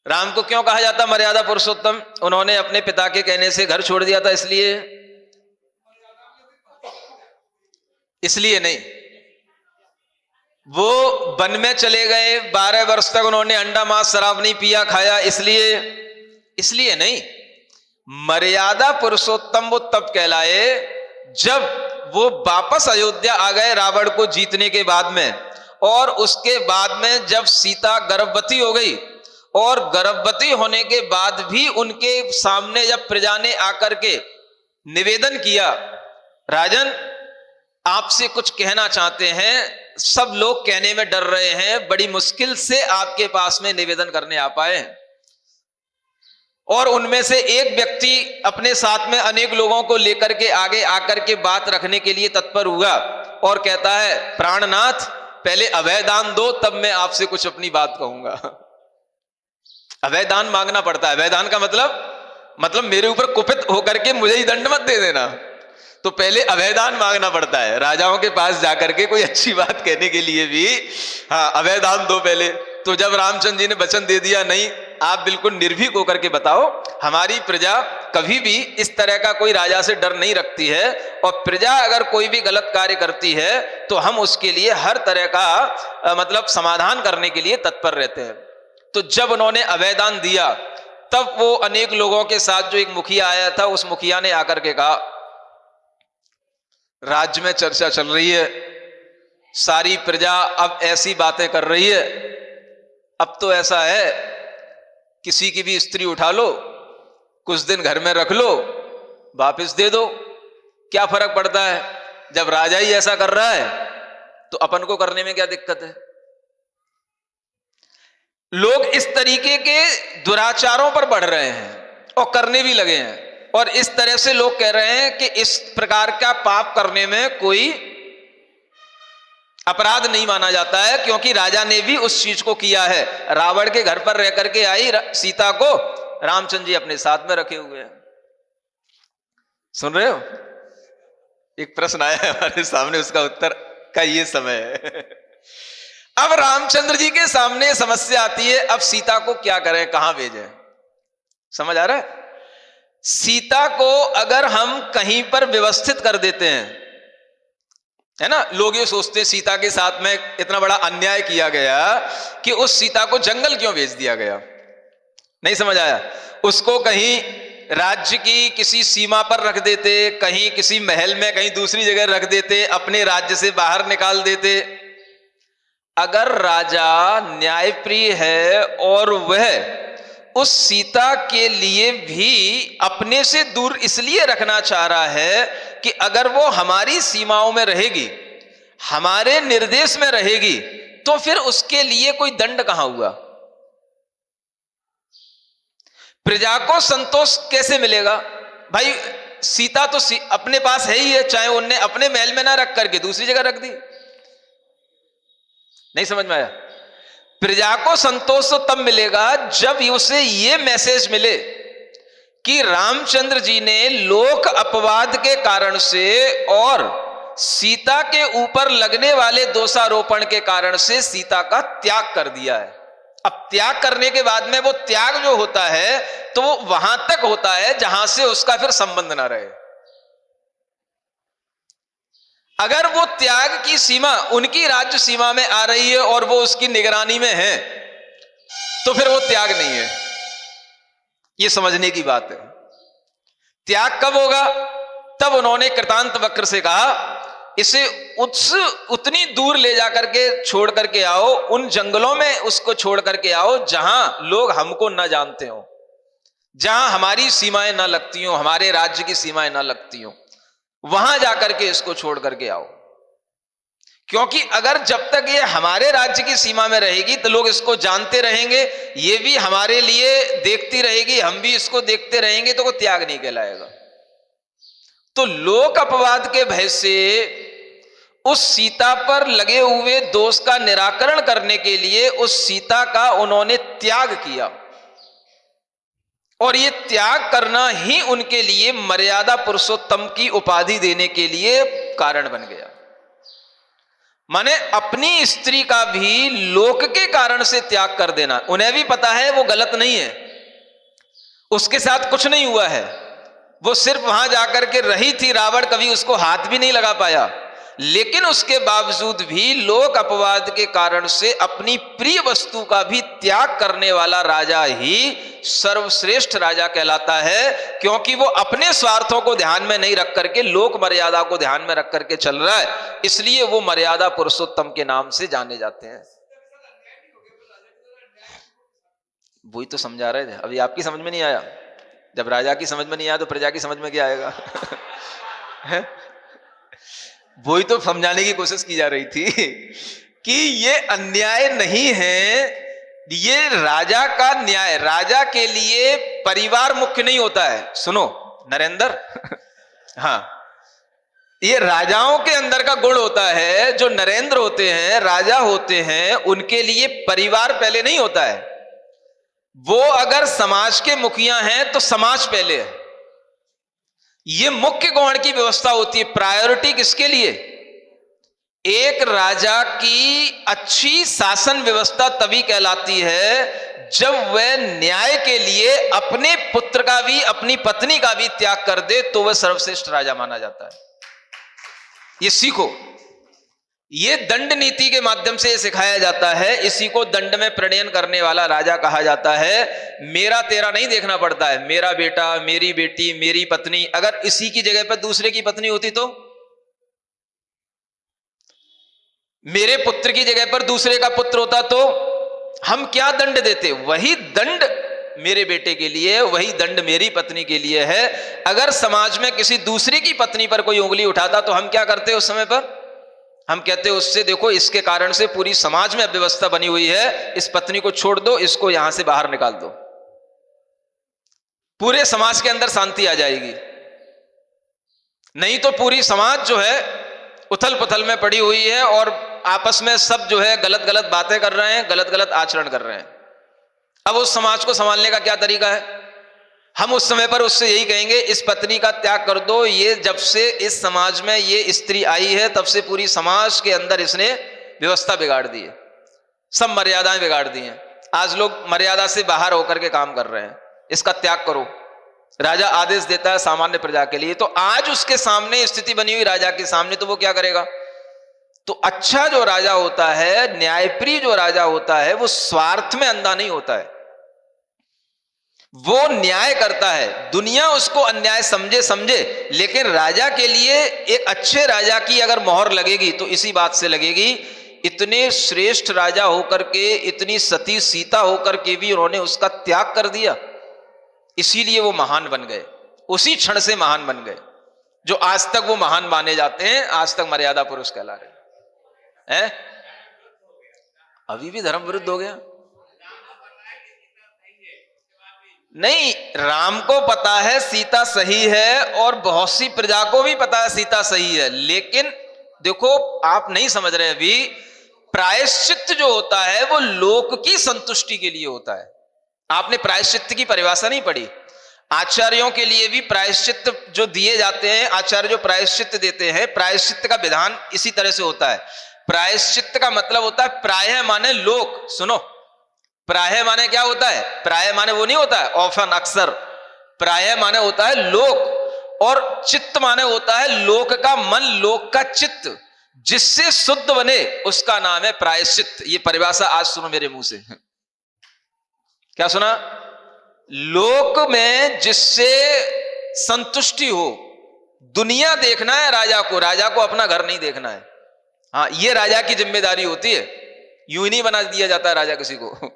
राम को क्यों कहा जाता मर्यादा पुरुषोत्तम? उन्होंने अपने पिता के कहने से घर छोड़ दिया था, इसलिए नहीं। वो वन में चले गए, 12 वर्ष तक उन्होंने अंडा मांस शराब नहीं पिया खाया, इसलिए नहीं। मर्यादा पुरुषोत्तम वो तब कहलाए जब वो वापस अयोध्या आ गए रावण को जीतने के बाद में, और उसके बाद में जब सीता गर्भवती हो गई, और गर्भवती होने के बाद भी उनके सामने जब प्रजा ने आकर के निवेदन किया, राजन आपसे कुछ कहना चाहते हैं, सब लोग कहने में डर रहे हैं, बड़ी मुश्किल से आपके पास में निवेदन करने आ पाए, और उनमें से एक व्यक्ति अपने साथ में अनेक लोगों को लेकर के आगे आकर के बात रखने के लिए तत्पर हुआ और कहता है, प्राणनाथ पहले अभय दान दो, तब मैं आपसे कुछ अपनी बात कहूंगा। अभय दान मांगना पड़ता है। अभय दान का मतलब मेरे ऊपर कुपित होकर के मुझे ही दंड मत दे देना, तो पहले अभय दान मांगना पड़ता है। राजाओं के पास जाकर के कोई अच्छी बात कहने के लिए भी, हाँ अभय दान दो पहले। तो जब रामचंद्र जी ने वचन दे दिया, नहीं आप बिल्कुल निर्भीक होकर के बताओ, हमारी प्रजा कभी भी इस तरह का कोई राजा से डर नहीं रखती है, और प्रजा अगर कोई भी गलत कार्य करती है तो हम उसके लिए हर तरह का समाधान करने के लिए तत्पर रहते हैं। तो जब उन्होंने अभयदान दिया, तब वो अनेक लोगों के साथ जो एक मुखिया आया था, उस मुखिया ने आकर के कहा, राज्य में चर्चा चल रही है, सारी प्रजा अब ऐसी बातें कर रही है, अब तो ऐसा है किसी की भी स्त्री उठा लो, कुछ दिन घर में रख लो, वापस दे दो, क्या फर्क पड़ता है? जब राजा ही ऐसा कर रहा है तो अपन को करने में क्या दिक्कत है? लोग इस तरीके के दुराचारों पर बढ़ रहे हैं और करने भी लगे हैं, और इस तरह से लोग कह रहे हैं कि इस प्रकार का पाप करने में कोई अपराध नहीं माना जाता है, क्योंकि राजा ने भी उस चीज को किया है। रावण के घर पर रह करके आई सीता को रामचंद्र जी अपने साथ में रखे हुए हैं। सुन रहे हो? एक प्रश्न आया है हमारे सामने, उसका उत्तर का ये समय है। अब रामचंद्र जी के सामने समस्या आती है, अब सीता को क्या करें, कहां भेजें? समझ आ रहा है? सीता को अगर हम कहीं पर व्यवस्थित कर देते हैं, है ना, लोग ये सोचते हैं सीता के साथ में इतना बड़ा अन्याय किया गया कि उस सीता को जंगल क्यों भेज दिया गया? नहीं समझ आया? उसको कहीं राज्य की किसी सीमा पर रख देते, कहीं किसी महल में, कहीं दूसरी जगह रख देते, अपने राज्य से बाहर निकाल देते। अगर राजा न्यायप्रिय है और वह उस सीता के लिए भी अपने से दूर इसलिए रखना चाह रहा है कि अगर वो हमारी सीमाओं में रहेगी, हमारे निर्देश में रहेगी, तो फिर उसके लिए कोई दंड कहां हुआ? प्रजा को संतोष कैसे मिलेगा? भाई सीता तो अपने पास है ही है, चाहे उनने अपने महल में ना रख करके दूसरी जगह रख दी। नहीं समझ में आया? प्रजा को संतोष तो तब मिलेगा जब उसे यह मैसेज मिले कि रामचंद्र जी ने लोक अपवाद के कारण से और सीता के ऊपर लगने वाले दोषारोपण के कारण से सीता का त्याग कर दिया है। अब त्याग करने के बाद में वो त्याग जो होता है तो वो वहां तक होता है जहां से उसका फिर संबंध ना रहे। अगर वो त्याग की सीमा उनकी राज्य सीमा में आ रही है और वो उसकी निगरानी में है, तो फिर वो त्याग नहीं है। ये समझने की बात है। त्याग कब होगा? तब उन्होंने कृतांत वक्र से कहा, इसे उतनी दूर ले जाकर के छोड़ करके आओ, उन जंगलों में उसको छोड़ करके आओ जहां लोग हमको ना जानते हो, जहां हमारी सीमाएं ना लगती हो, हमारे राज्य की सीमाएं ना लगती हो, वहां जाकर के इसको छोड़ करके आओ। क्योंकि अगर जब तक ये हमारे राज्य की सीमा में रहेगी तो लोग इसको जानते रहेंगे, ये भी हमारे लिए देखती रहेगी, हम भी इसको देखते रहेंगे, तो वो त्याग नहीं कहलाएगा। तो लोक अपवाद के भय से उस सीता पर लगे हुए दोष का निराकरण करने के लिए उस सीता का उन्होंने त्याग किया, और ये त्याग करना ही उनके लिए मर्यादा पुरुषोत्तम की उपाधि देने के लिए कारण बन गया। माने अपनी स्त्री का भी लोक के कारण से त्याग कर देना। उन्हें भी पता है वो गलत नहीं है, उसके साथ कुछ नहीं हुआ है, वो सिर्फ वहां जाकर के रही थी, रावण कभी उसको हाथ भी नहीं लगा पाया, लेकिन उसके बावजूद भी लोक अपवाद के कारण से अपनी प्रिय वस्तु का भी त्याग करने वाला राजा ही सर्वश्रेष्ठ राजा कहलाता है, क्योंकि वो अपने स्वार्थों को ध्यान में नहीं रख करके लोक मर्यादा को ध्यान में रख करके चल रहा है, इसलिए वो मर्यादा पुरुषोत्तम के नाम से जाने जाते हैं। वही तो समझा रहे थे, अभी आपकी समझ में नहीं आया? जब राजा की समझ में नहीं आया तो प्रजा की समझ में क्या आएगा? वही तो समझाने की कोशिश की जा रही थी कि ये अन्याय नहीं है, ये राजा का न्याय। राजा के लिए परिवार मुख्य नहीं होता है। सुनो नरेंद्र, हाँ, ये राजाओं के अंदर का गुण होता है। जो नरेंद्र होते हैं, राजा होते हैं, उनके लिए परिवार पहले नहीं होता है। वो अगर समाज के मुखिया हैं तो समाज पहले है। ये मुख्य गौण की व्यवस्था होती है। प्रायोरिटी किसके लिए? एक राजा की अच्छी शासन व्यवस्था तभी कहलाती है जब वह न्याय के लिए अपने पुत्र का भी, अपनी पत्नी का भी त्याग कर दे, तो वह सर्वश्रेष्ठ राजा माना जाता है। ये सीखो, ये दंड नीति के माध्यम से सिखाया जाता है। इसी को दंड में प्रणयन करने वाला राजा कहा जाता है। मेरा तेरा नहीं देखना पड़ता है, मेरा बेटा, मेरी बेटी, मेरी पत्नी। अगर इसी की जगह पर दूसरे की पत्नी होती तो, मेरे पुत्र की जगह पर दूसरे का पुत्र होता तो हम क्या दंड देते? वही दंड मेरे बेटे के लिए, वही दंड मेरी पत्नी के लिए है। अगर समाज में किसी दूसरे की पत्नी पर कोई उंगली उठाता तो हम क्या करते उस समय पर? हम कहते उससे देखो, इसके कारण से पूरी समाज में अव्यवस्था बनी हुई है, इस पत्नी को छोड़ दो, इसको यहां से बाहर निकाल दो, पूरे समाज के अंदर शांति आ जाएगी। नहीं तो पूरी समाज जो है उथल पुथल में पड़ी हुई है और आपस में सब जो है गलत गलत बातें कर रहे हैं, गलत गलत आचरण कर रहे हैं। अब उस समाज को संभालने का क्या तरीका है? हम उस समय पर उससे यही कहेंगे, इस पत्नी का त्याग कर दो। ये जब से इस समाज में ये स्त्री आई है तब से पूरी समाज के अंदर इसने व्यवस्था बिगाड़ दी है, सब मर्यादाएं बिगाड़ दी हैं। आज लोग मर्यादा से बाहर होकर के काम कर रहे हैं। इसका त्याग करो, राजा आदेश देता है सामान्य प्रजा के लिए। तो आज उसके सामने स्थिति बनी हुई राजा के सामने, तो वो क्या करेगा? तो अच्छा जो राजा होता है, न्यायप्रिय जो राजा होता है, वो स्वार्थ में अंधा नहीं होता है, वो न्याय करता है। दुनिया उसको अन्याय समझे, लेकिन राजा के लिए, एक अच्छे राजा की अगर मोहर लगेगी तो इसी बात से लगेगी, इतने श्रेष्ठ राजा होकर के, इतनी सती सीता होकर के भी उन्होंने उसका त्याग कर दिया, इसीलिए वो महान बन गए, उसी क्षण से महान बन गए। जो आज तक वो महान माने जाते हैं, आज तक मर्यादा पुरुष कहला रहे हैं। अभी भी धर्म विरुद्ध हो गया? नहीं, राम को पता है सीता सही है और बहुत सी प्रजा को भी पता है सीता सही है, लेकिन देखो आप नहीं समझ रहे अभी, प्रायश्चित जो होता है वो लोक की संतुष्टि के लिए होता है। आपने प्रायश्चित की परिभाषा नहीं पढ़ी। आचार्यों के लिए भी प्रायश्चित जो दिए जाते हैं, आचार्य जो प्रायश्चित देते हैं, प्रायश्चित का विधान इसी तरह से होता है। प्रायश्चित का मतलब होता है प्रायः माने लोक। सुनो, प्रायः माने क्या होता है? प्रायः माने वो नहीं होता है ऑफन, अक्सर। प्रायः माने होता है लोक, और चित्त माने होता है लोक का मन, लोक का चित्त, जिससे शुद्ध बने उसका नाम है प्रायश्चित। ये परिभाषा आज सुनो मेरे मुंह से। क्या सुना? लोक में जिससे संतुष्टि हो। दुनिया देखना है राजा को, राजा को अपना घर नहीं देखना है। हाँ, ये राजा की जिम्मेदारी होती है, यूं ही नहीं बना दिया जाता है राजा किसी को।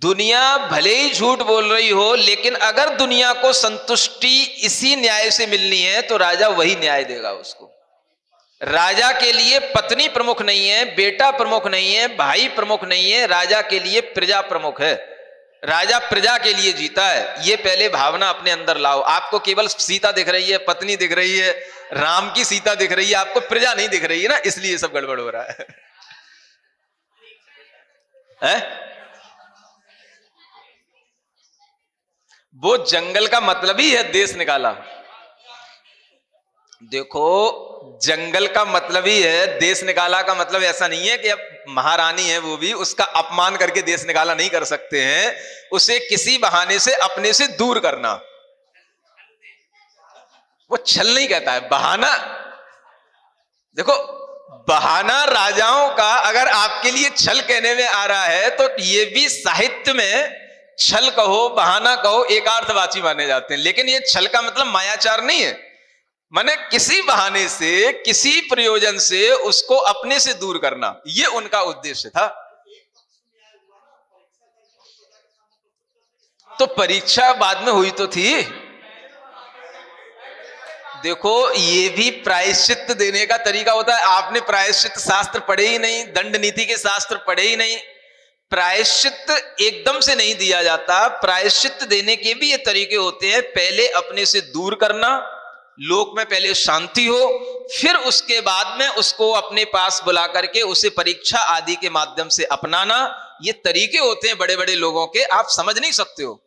दुनिया भले ही झूठ बोल रही हो, लेकिन अगर दुनिया को संतुष्टि इसी न्याय से मिलनी है तो राजा वही न्याय देगा उसको। राजा के लिए पत्नी प्रमुख नहीं है, बेटा प्रमुख नहीं है, भाई प्रमुख नहीं है, राजा के लिए प्रजा प्रमुख है। राजा प्रजा के लिए जीता है। ये पहले भावना अपने अंदर लाओ। आपको केवल सीता दिख रही है, पत्नी दिख रही है, राम की सीता दिख रही है, आपको प्रजा नहीं दिख रही है ना, इसलिए सब गड़बड़ हो रहा है, है? वो जंगल का मतलब ही है देश निकाला। देखो, जंगल का मतलब ही है देश निकाला का मतलब ऐसा नहीं है कि अब महारानी है वो भी उसका अपमान करके देश निकाला नहीं कर सकते हैं, उसे किसी बहाने से अपने से दूर करना। वो छल नहीं कहता है, बहाना। देखो बहाना राजाओं का अगर आपके लिए छल कहने में आ रहा है तो ये भी साहित्य में छल कहो बहाना कहो एकार्थवाची माने जाते हैं, लेकिन ये छल का मतलब मायाचार नहीं है। माने किसी बहाने से किसी प्रयोजन से उसको अपने से दूर करना, ये उनका उद्देश्य था। तो परीक्षा बाद में हुई तो थी। देखो ये भी प्रायश्चित देने का तरीका होता है। आपने प्रायश्चित शास्त्र पढ़े ही नहीं, दंड नीति के शास्त्र पढ़े ही नहीं। प्रायश्चित एकदम से नहीं दिया जाता, प्रायश्चित देने के भी ये तरीके होते हैं। पहले अपने से दूर करना, लोक में पहले शांति हो, फिर उसके बाद में उसको अपने पास बुला करके उसे परीक्षा आदि के माध्यम से अपनाना। ये तरीके होते हैं बड़े बड़े लोगों के, आप समझ नहीं सकते हो।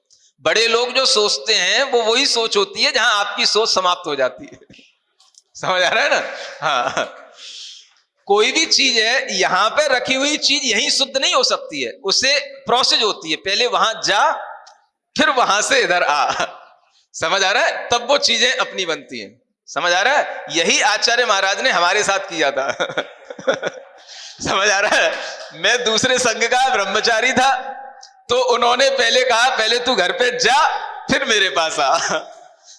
बड़े लोग जो सोचते हैं वो वही सोच होती है जहां आपकी सोच समाप्त हो जाती है। समझ आ रहा है ना? हाँ, कोई भी चीज है यहां पे रखी हुई चीज यहीं शुद्ध नहीं हो सकती है, उसे प्रोसेस होती है, पहले वहां जा फिर वहां से इधर आ। समझ आ रहा है? तब वो चीजें अपनी बनती हैं। समझ आ रहा है? यही आचार्य महाराज ने हमारे साथ किया था। समझ आ रहा है? मैं दूसरे संघ का ब्रह्मचारी था तो उन्होंने पहले कहा पहले तू घर पे जा फिर मेरे पास आ।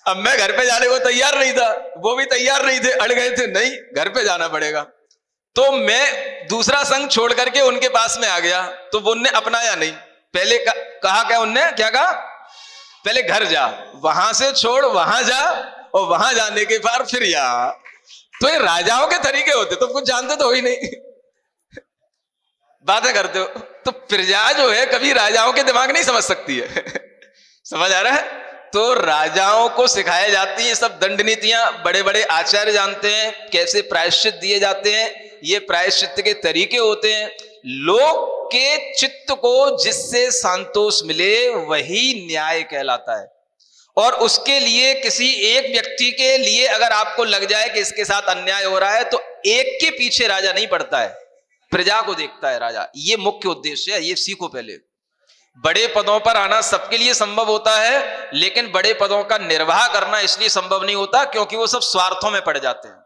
अब मैं घर पे जाने को तैयार नहीं था, वो भी तैयार नहीं थे, अड़ गए थे, नहीं घर पे जाना पड़ेगा। तो मैं दूसरा संघ छोड़ करके उनके पास में आ गया, तो वो उनने अपनाया नहीं। पहले कहा क्या उनने, क्या कहा? पहले घर जा, वहां से छोड़ वहां जा, और वहां जाने के बाद फिर यहाँ। तो ये राजाओं के तरीके होते, तुम कुछ जानते तो हो ही नहीं, बातें करते हो। तो प्रजा जो है कभी राजाओं के दिमाग नहीं समझ सकती है। समझ आ रहा है? तो राजाओं को सिखाया जाती है सब दंड नीतियां, बड़े बड़े आचार्य जानते हैं कैसे प्रायश्चित दिए जाते हैं। ये प्रायश्चित के तरीके होते हैं। लोक के चित्त को जिससे संतोष मिले वही न्याय कहलाता है। और उसके लिए किसी एक व्यक्ति के लिए अगर आपको लग जाए कि इसके साथ अन्याय हो रहा है तो एक के पीछे राजा नहीं पड़ता है, प्रजा को देखता है राजा। ये मुख्य उद्देश्य है, ये सीखो पहले। बड़े पदों पर आना सबके लिए संभव होता है, लेकिन बड़े पदों का निर्वाह करना इसलिए संभव नहीं होता क्योंकि वो सब स्वार्थों में पड़ जाते हैं।